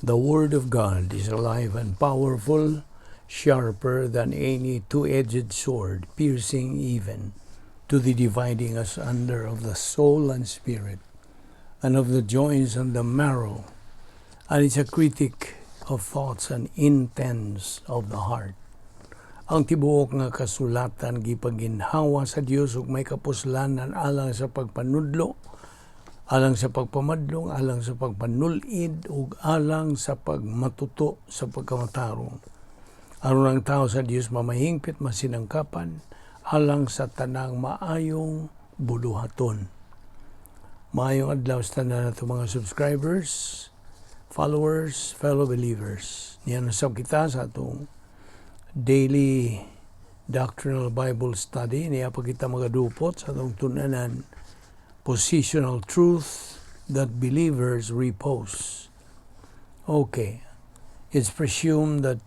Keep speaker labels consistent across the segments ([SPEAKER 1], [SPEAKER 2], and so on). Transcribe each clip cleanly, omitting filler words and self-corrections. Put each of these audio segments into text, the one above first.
[SPEAKER 1] The Word of God is alive and powerful, sharper than any two-edged sword, piercing even to the dividing asunder of the soul and spirit, and of the joints and the marrow, and is a critic of thoughts and intents of the heart. Ang tibuok nga kasulatan gipaginhawa sa Dios ug may kapuslanan alang sa pagpanudlo, alang sa pagpamadlong, alang sa pagpanulid, ug alang sa pagmatuto sa pagkamatarong. Aron ang tao sa Dios mamahingpit masinangkapan, alang sa tanang maayong buluhaton. Maayong adlaw sa tanan nato mga subscribers, followers, fellow believers. Niyan usab kita sa atong daily Doctrinal Bible Study. Niya pa kita magadupot sa atong tunanan Positional Truth that Believers Repose. Okay. It's presumed that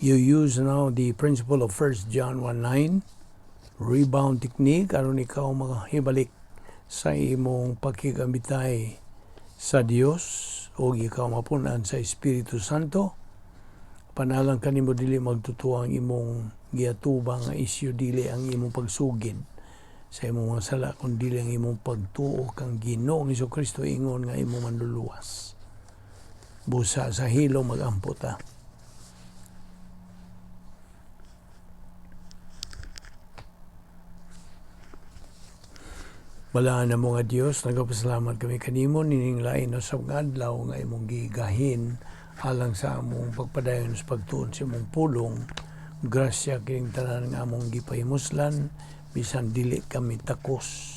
[SPEAKER 1] you use now the principle of 1 John 1:9, rebound technique, aron ikaw makahibalik sa imong pagkigamitay sa Dios o ikaw mapunan sa Espiritu Santo. Panalang kanimo dili magtutuo ang imong giatubang nga isyu, dili ang imong pagsugid sa imong mga sala, kun dili ang imong pagtuo kang Ginoong Hesukristo ingon nga imong manluluwas. Busa sa hilo mag-ampot ta. Balaan na mo nga Dios, nagapasalamat kami kanimo nining lain sa adlaw nga imong gigahin alang sa among pagpadayon sa pagtuon sa imong pulong. Grasya kining tanan nga among gipahimuslan, bisan dili kami takos.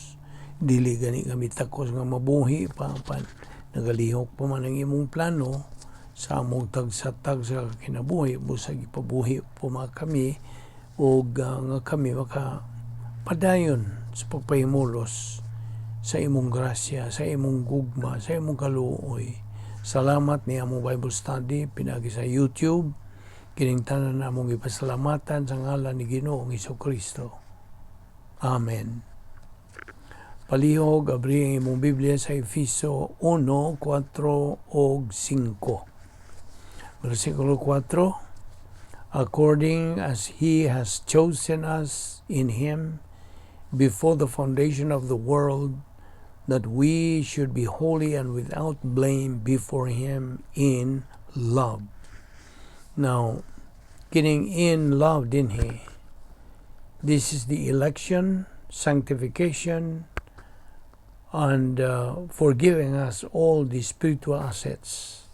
[SPEAKER 1] Dili gani kami takos nga mabuhi pa nagalihok pa man ang imong plano sa among tagsatag sa kinabuhi, busa gipabuhi po mga kami o nga kami makapadayon sa pagpahimulos sa imong grasya, sa imong gugma, sa imong kaluoy. Salamat ni among Bible study pinagi sa YouTube. Kining tanan namong ipasalamatan sa ngalan ni Ginoong Hesukristo. Amen. Palihog abri ang imong Biblia sa Efeso 1:4 ug 5. Versikulo 4. According as He has chosen us in Him before the foundation of the world, that we should be holy and without blame before Him in love. Now, kining in love din He, this is the election, sanctification, and forgiving us all the spiritual assets.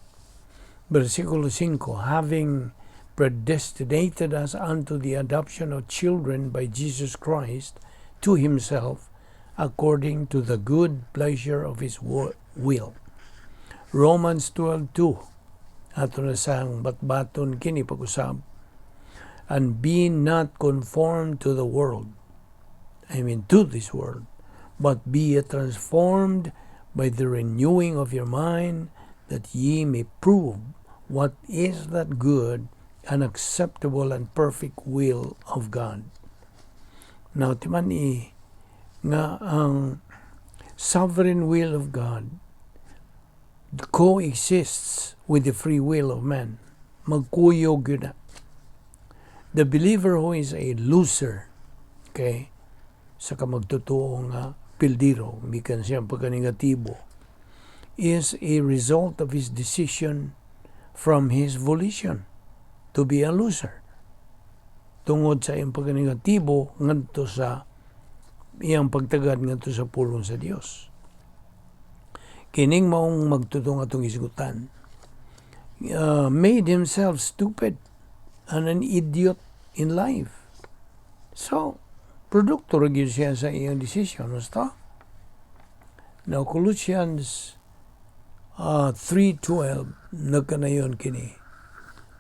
[SPEAKER 1] Versikulo 5, having predestinated us unto the adoption of children by Jesus Christ to Himself, according to the good pleasure of His will. Romans 12:2. Ato na sang batbaton kini pag-usab. And be not conformed to the world. To this world. But be transformed by the renewing of your mind, that ye may prove what is that good and acceptable and perfect will of God. Now, timan nga ang sovereign will of God coexists with the free will of man. Magkuyog yun na. The believer who is a loser, okay, sa kamagtotoo nga pildiro, mikan siyang pagkanegatibo, is a result of his decision from his volition to be a loser. Tungod sa iyang pagkanegatibo ngadto sa iyang pagtagad ngadto sa pulong sa Dios. Kining maong magtutong atong isgutan, made himself stupid and an idiot in life. So, produkto rin siya sa iyang decision. Basta? Now, Colossians 3:12, nagkanayon kini.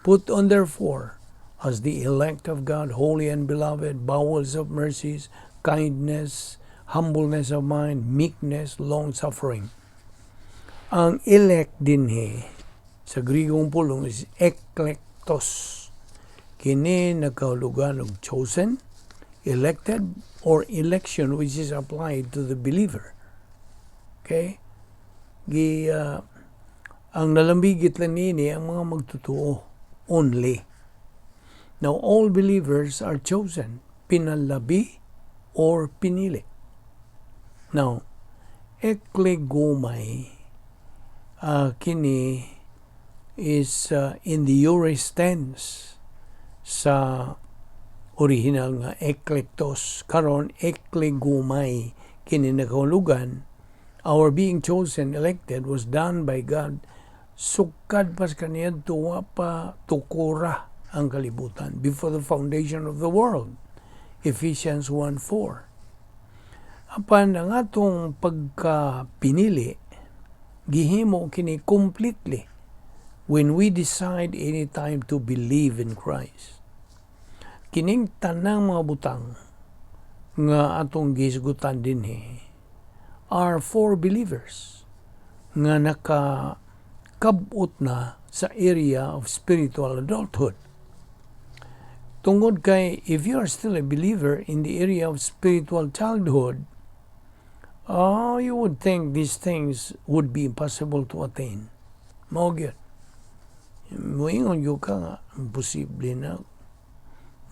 [SPEAKER 1] Put on therefore, as the elect of God, holy and beloved, bowels of mercies, kindness, humbleness of mind, meekness, long-suffering. Ang elect dinhi sa Grigong pulong is eklektos. Kini nagkahulugan og chosen, elected, or election, which is applied to the believer. Okay? Ang nalambigit lang nini ang mga magtotoo only. Now, all believers are chosen, pinalabi or pinili. Now, eklegomai, kini is in the aorist tense sa original nga eklektos. Karon, eklegomai, kini nakahulugan, our being chosen, elected, was done by God. Sukad pas kaniya tuwa pa tukura ang kalibutan before the foundation of the world. Ephesians 1:4. Apan ang atong pagka-pinili, gihimo kini completely when we decide anytime to believe in Christ. Kining tanang mga butang nga atong gisgutan dinhi are for believers nga nakakabot na sa area of spiritual adulthood. Tungod kay, if you are still a believer in the area of spiritual childhood, you would think these things would be impossible to attain. Mao gyud. Moingon gyud ka nga, imposible na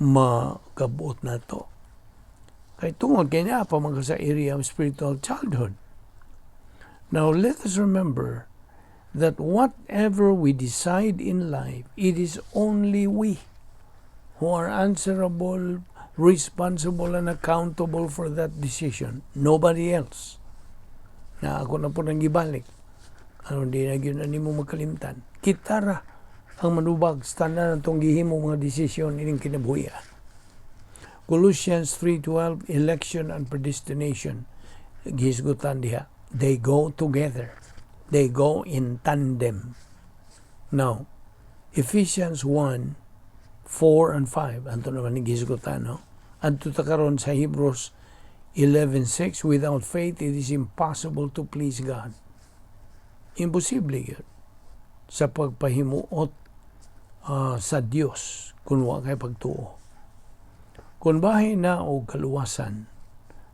[SPEAKER 1] makabot na to. Kay tungod kay na pa man sa area of spiritual childhood. Now, let us remember that whatever we decide in life, it is only we who are answerable, responsible, and accountable for that decision. Nobody else. Na ako na po nang gibalik. Ano, di na yun na mo makalimtan. Kita ra ang manubag sa tanan natong gihimo mga desisyon ining kinabuhi. Colossians 3:12, election and predestination. Gisgutan diha. They go together. They go in tandem. Now, Ephesians 1:4 and 5. Anto naman ni gisgutan, no? Anto ta karon sa Hebrews 11:6, without faith it is impossible to please God. Imposible yun sa pagpahimuot sa Dios kung wa kay pagtuo. Kung bahay na o kaluwasan,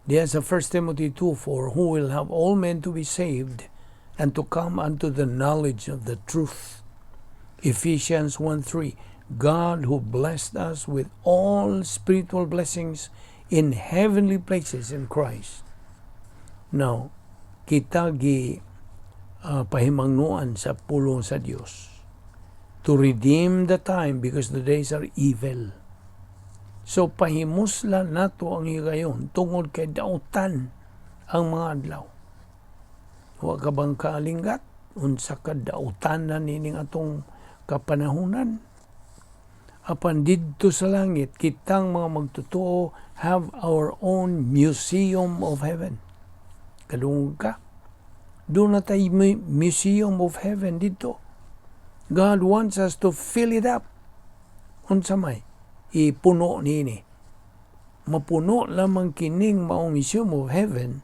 [SPEAKER 1] diya sa 1 Timothy 2:4, who will have all men to be saved and to come unto the knowledge of the truth. Ephesians 1:3, God who blessed us with all spiritual blessings in heavenly places in Christ. Now, kita pahimangnuan sa pulong sa Dios to redeem the time because the days are evil. So, pahimusla nato ang higayon tungod kay dautan ang mga adlaw. Wa ka bang kalinggat? Unsa ka dautan na nining atong kapanahunan? Apan didto sa langit, kitang mga magtotoo have our own museum of heaven. Kadungog ka? Doon na tayo museum of heaven dito. God wants us to fill it up. Unsa may? Ipuno nini. Mapuno lamang kining maong museum of heaven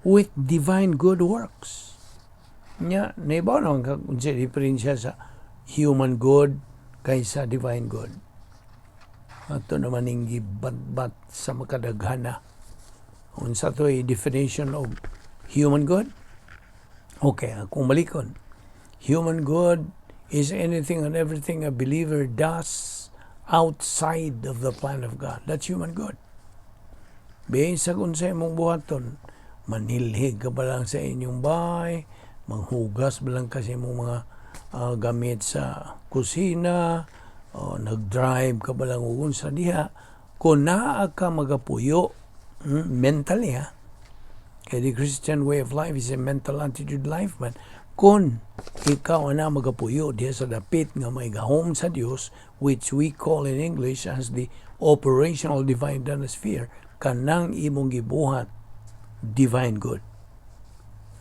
[SPEAKER 1] with divine good works. Nya, naibaw naman kung sa diferensya sa human good kaysa divine good. Ito naman yung gibat-bat sa makadaghana. Unsa to ay definition of human good? Okay, kung malikon. Human good is anything and everything a believer does outside of the plan of God. That's human good. Bisag unsay mong buhaton, manilhig ka ba lang sa inyong bahay, manghugas ba lang kasi mong mga gamit sa kusina, o nag-drive ka ba lang sa diha, kung naa ka magapuyo, mentally kaya the Christian way of life is a mental attitude life, but kung ikaw na magapuyo diha sa dapit nga may gahom sa Dios, which we call in English as the operational divine dynasty, kanang imong gibuhat divine good.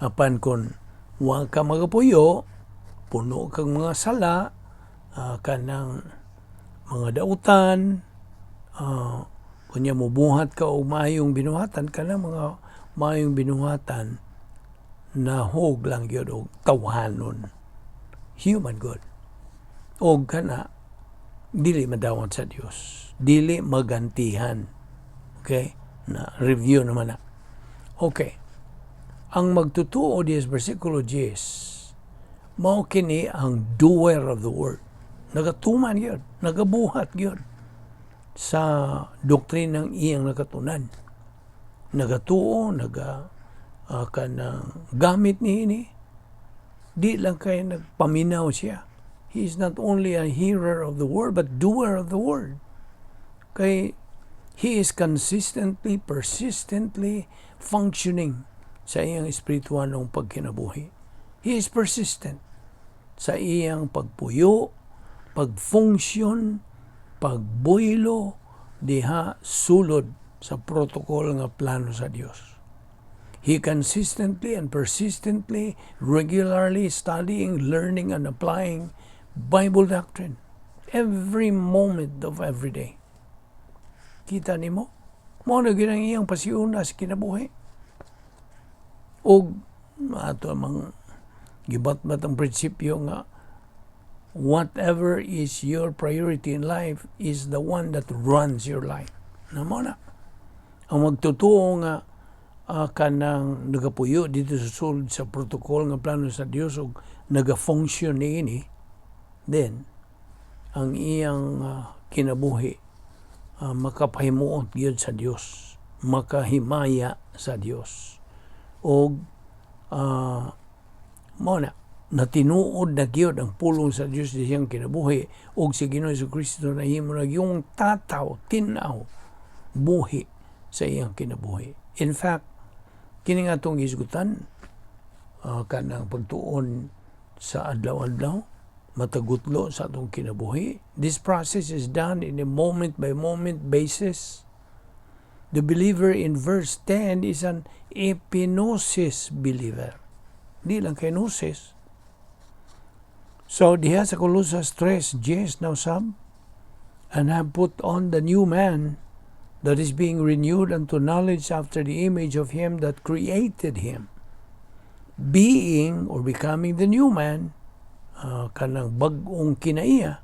[SPEAKER 1] Apan kung wa ka magapuyo, puno kang mga sala, kanang mga dautan, kunya mo buhat ka o mayong binuhatan, kanang mga mayong binuhatan na hog lang yun o tawhanon. Human good. O kana, dili madawat sa Dios. Dili magantihan. Okay? Na review naman na. Okay. Ang magtutuo diya sa versikulo 10, Mao kini ang doer of the word. Nagatuman yun, nagabuhat yun sa doktrinang iyang nakatunan. Nagatuo, kanang gamit ni di lang kay nagpaminaw siya. He is not only a hearer of the word, but doer of the word. Kay he is consistently, persistently functioning sa iyang espiritualong pagkinabuhi. He is persistent sa iyang pagpuyo, pagfunksyon, pagbuylo, diha sulod sa protocol nga plano sa Dios. He consistently and persistently, regularly studying, learning, and applying Bible doctrine every moment of every day. Kita nimo? Mao na gyud ang iyang pasiuna sa kinabuhi. Og ato mang gibatbat ang prinsipyo nga whatever is your priority in life is the one that runs your life. Namo na. Ang magtutuo nga kanang nagapuyo dito sa sulod sa protocol nga plano sa Dios ug naga-function niini, then ang iyang kinabuhi makapahimuot gyud sa Dios, makahimaya sa Dios. Og mao na natinuod na gyud ang pulong sa Dios sa iyang kinabuhi og si Ginoong Jesucristo na himo na yung tataw, tinaw, buhi sa iyang kinabuhi. In fact, kini nga itong isgutan, kanang pagtuon sa adlaw-adlaw, matagutlo sa itong kinabuhi. This process is done in a moment-by-moment basis. The believer in verse 10 is an epinosis believer. Di lang kay gnosis. So, diha sa Colossus 3, yes, now some, and have put on the new man, that is being renewed unto knowledge after the image of him that created him. Being or becoming the new man, kanang bag-ong kinaiya,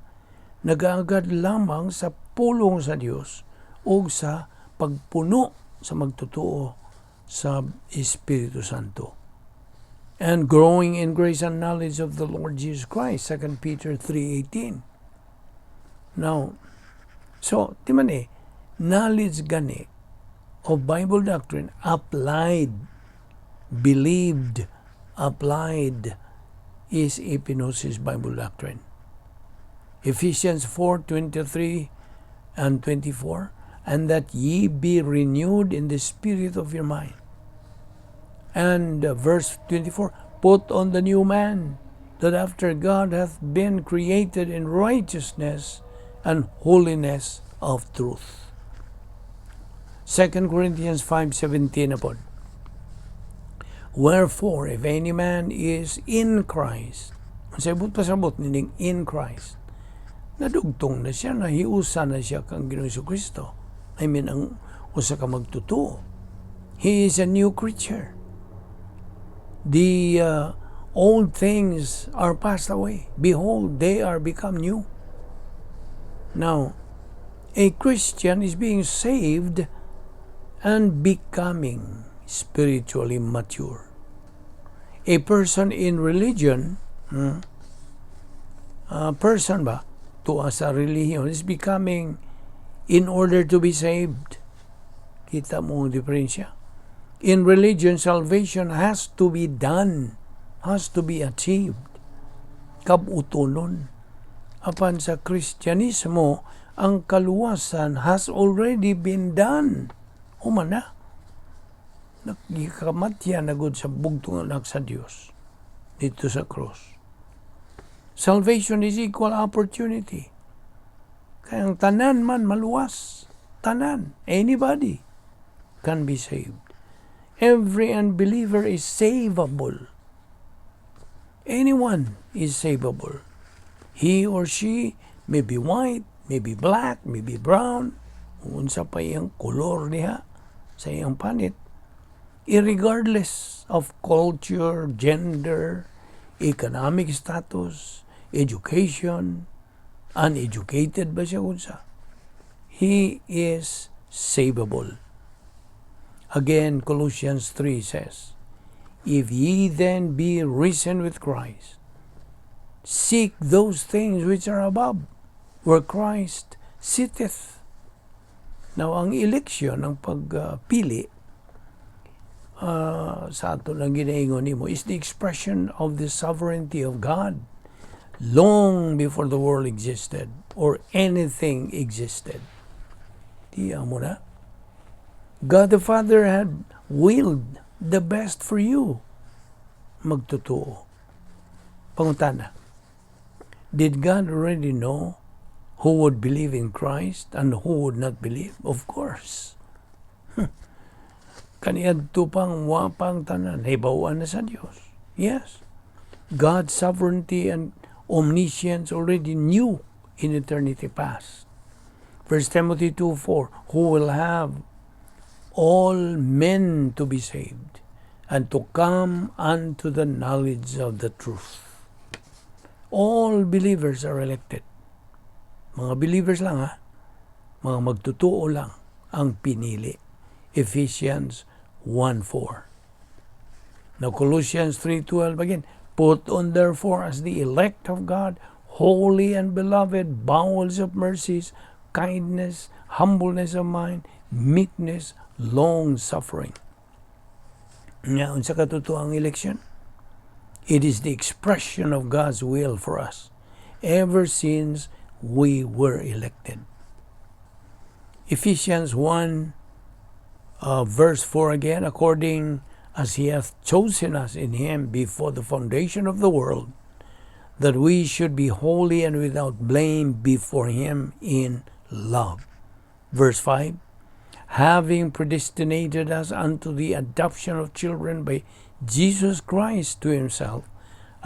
[SPEAKER 1] nagaagad lamang sa pulong sa Dios o sa pagpuno sa magtutuo sa Espiritu Santo. And growing in grace and knowledge of the Lord Jesus Christ, 2 Peter 3:18. Now, so, di man knowledge gani of Bible doctrine applied, believed, applied is epinosis Bible doctrine. Ephesians 4:23 and 24, and that ye be renewed in the spirit of your mind. And verse 24, put on the new man, that after God hath been created in righteousness and holiness of truth. 2 Corinthians 5:17 upon. Wherefore, if any man is in Christ, masabot pasabot nining in Christ, nadugtong na siya, nahiusa na siya kang Ginoong Jesucristo. I mean, ang usa ka magtutuo. He is a new creature. The old things are passed away. Behold, they are become new. Now, a Christian is being saved and becoming spiritually mature. A person in religion, a person ba, tuwa sa religion, is becoming in order to be saved. Kita mo ang diferensya. In religion, salvation has to be done, has to be achieved. Kabutonon. Apan sa Kristyanismo, ang kaluwasan has already been done. Human na. Nagikamatya na gud sa bugtong anak sa Dios dito sa cross. Salvation is equal opportunity. Kaya ang tanan man maluwas. Tanan. Anybody can be saved. Every unbeliever is savable. Anyone is savable. He or she may be white, may be black, may be brown, unsa pa iyang kolor niya sa iyang panit. Irregardless of culture, gender, economic status, education, uneducated ba siya unsa? He is savable. Again, Colossians 3 says, if ye then be risen with Christ, Seek those things which are above, where Christ sitteth. Now, ang eleksyon, ang pagpili, sa ato lang ginaingon nimo is the expression of the sovereignty of God long before the world existed or anything existed. Tiyan mo na. God the Father had willed the best for you. Magtotoo. Pangutana. Did God already know who would believe in Christ and who would not believe? Of course. Kaniadto pang wapang tanan, hibawan na sa Diyos. Yes. God's sovereignty and omniscience already knew in eternity past. 1 Timothy 2:4, who will have all men to be saved and to come unto the knowledge of the truth. All believers are elected. Mga believers lang mga magtutuo lang ang pinili. Ephesians 1:4. Now Colossians 3:12 again, put on therefore as the elect of God, holy and beloved, bowels of mercies, kindness, humbleness of mind, meekness, long-suffering. Nga, unsa katuto ang election? It is the expression of God's will for us ever since we were elected. Ephesians 1 verse 4 again, according as he hath chosen us in him before the foundation of the world, that we should be holy and without blame before him in love. Verse 5, having predestinated us unto the adoption of children by Jesus Christ to himself,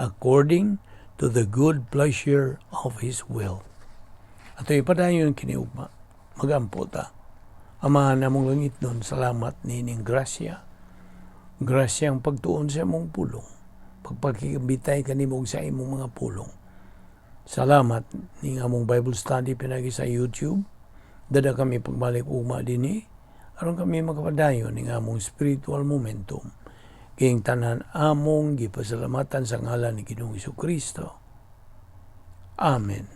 [SPEAKER 1] according to the good pleasure of his will. Ato ipadayon kiniugma, magampo ta. Amahan namong langit nun, salamat nining grasya. Grasyang pagtuon sa imong pulong. Pagpakikabitay kanimong sa imong mga pulong. Salamat ning among Bible study pinagi sa YouTube. Dada kami pagbalik ugma dinhi. Aron kami makapadayon ning among spiritual momentum. Kayong tanan among gipasalamatan sa ngalan ni Ginoong Jesucristo. Amen.